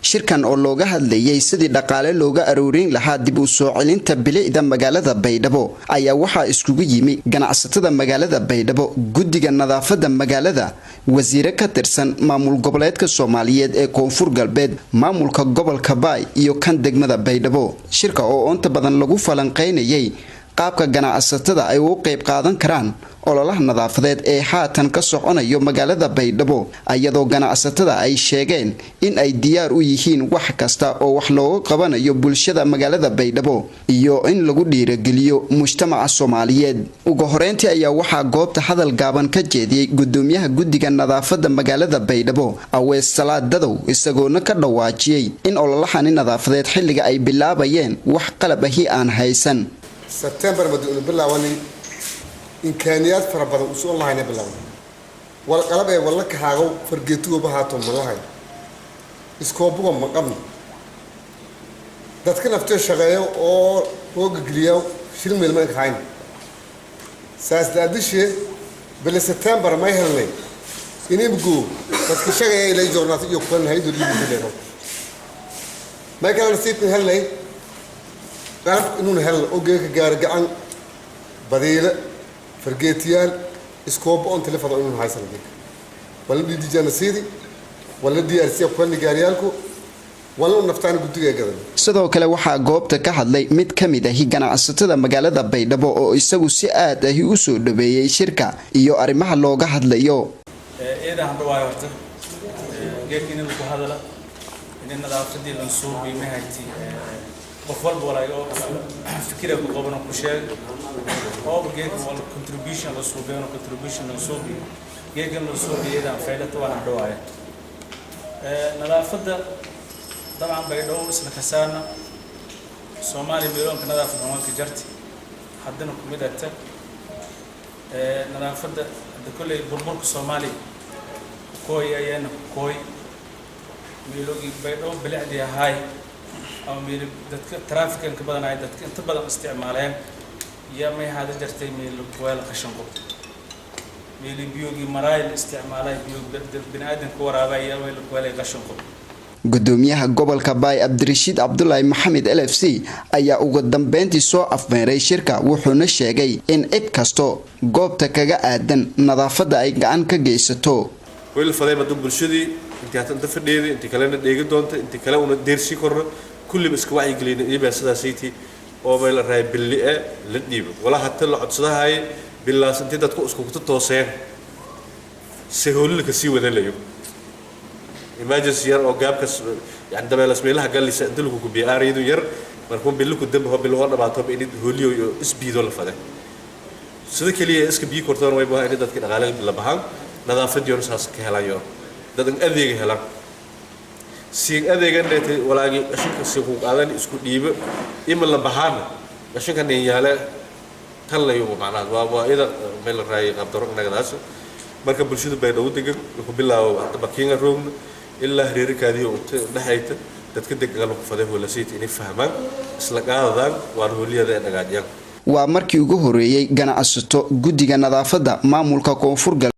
shirkan oo looga hadlayay sidii dhaqaale looga aruurin lahaa dib u soo celinta bilicda magaalada Baydhabo ayaa waxa iskugu yimi ganacsatada magaalada Baydhabo guddiga nadaafadda magaalada wasiir ka tirsan maamul goboleedka Soomaaliyeed ee Koonfur Galbeed maamulka gobolka Baay iyo kan degmada Baydhabo shirka oo inta badan lagu falanqeynayay qaabka ganacsatada ay u qayb qaadan karaan ololaha nadaafadeed ee haatan ka soconayo magaalada Baydhabo ayadoo ganacsatada ay sheegeen in ay diyaar u yihiin wax kasta oo wax looga qabanayo bulshada magaalada Baydhabo iyo in lagu dhiirigeliyo mujtamaca Soomaaliyeed ugu horeyntii ayaa waxa goobta hadal gaaban ka jeediyay gudoomiyaha guddiga nadaafadda magaalada Baydhabo Awees Salaadadow isagoo ka dhawaajiyay in ololaha nadaafadeed xilliga ay bilaabayeen wax qalab ahi aan haysan September بدون بلاواني إمكانيات فربنا وصول الله هنا بلاوان والقلبة والله كهاجو فرجتوه بهاتهم والله إسكوبهم مقام ده كنا فتش شغايو أو فوق جليو شيل من الملك هاين ساس ده دشة بل سبتمبر ما يهلني إني بقول بس كشغايو اللي جورنات يقولون هاي دولي بيلهم ما كان نسيت هلني قرب إنه هل أوجيك جارج عن بديلة فرجيتيال إسكوب أنت اللي فضل إنه هاي سنتك ولا بدي جانا سيدي ولا بدي أرسل كوني جاريالكو ولا نفتح نقطة كذا sidoo kale waxa goobta ka hadlay mid kamid ah ganacsatada magaalada Baydhabo oo isagu si aad ah u soo dhabeeyay shirka iyo arimaha looga hadlayo eedaha hadawaa horta geedkina ku hadala in nadaafadii la soo biimahayti qofwal walaayo fikirka ku qabano ku sheeg oo geedka wal contribution la soo beeno contribution la soo biyo geedkan la soo biyeeda faa'iido waan hadawaa nadaafadda طبعا Baydhabo isla kasaana Soomaali meeloonka nadaafadda wanka jarti haddana ku midata nadaafadda kulay burburka Soomaali kooy ayana kooy meeloogi Baydhabo bilicdi ahay أو ميل دتك ترافيك إنك بدنا عيد دتك أنت بدنا استعمالهم يا ما هذا جرتي ميل كويل خشنقو ميل بيوجي مرايل استعماله بيوج بنادم كورابا يا ويل كويل خشنقو gudoomiyaha gobolka Baay Abdirashiid Abdullaahi Maxamed LFC ayaa ugu dambeyntii soo afmeeray shirka wuxuuna sheegay in cid kasto goobta kaga aadan nadaafadda ay gacan ka geysato weel fadayba bulshadii inta fadhiyay inta kale dheegi doonta inta kale una deersi korro كل مسك وعي قلينا يبقى سدا سيتي أو بيل راي باللي للديب ولا حتى لو عتصها هاي بالله سنتي تدخل اسكو تتوسع سهول لك سي ولا لا يوم emergency ير أو جاب كس يعني ده بيل اسمه لها قال لي سأنتلكوا كبيار يدو ير مركون بيلكوا الدم هو بالغرب بعطاه بإني هوليو إسبيد ولا فده سيدا كليه إسك بي كورتان ويبغى إني ده كده غالي بالبحر نظافة يوم ساس كهلا يوم ده دن أذي كهلا سين أذيعن ده ولاقي أشوف سيكون قادني إسكو ديب إما لبحرنا أشوف كان يهلا كلا يوم معنا وإذا بيل راي قبضرك نقداس مركب برشيد Baydhabo دقيق وبالله تبكين الروم إلا هريري كذي ونحيت تتكدق قالوا فده ولا سيت إني فهمان إسلاك هذا وارهولي هذا نقاديان waa markii ugu horeeyay ganacsato guddiga nadaafadda maamulka Koonfur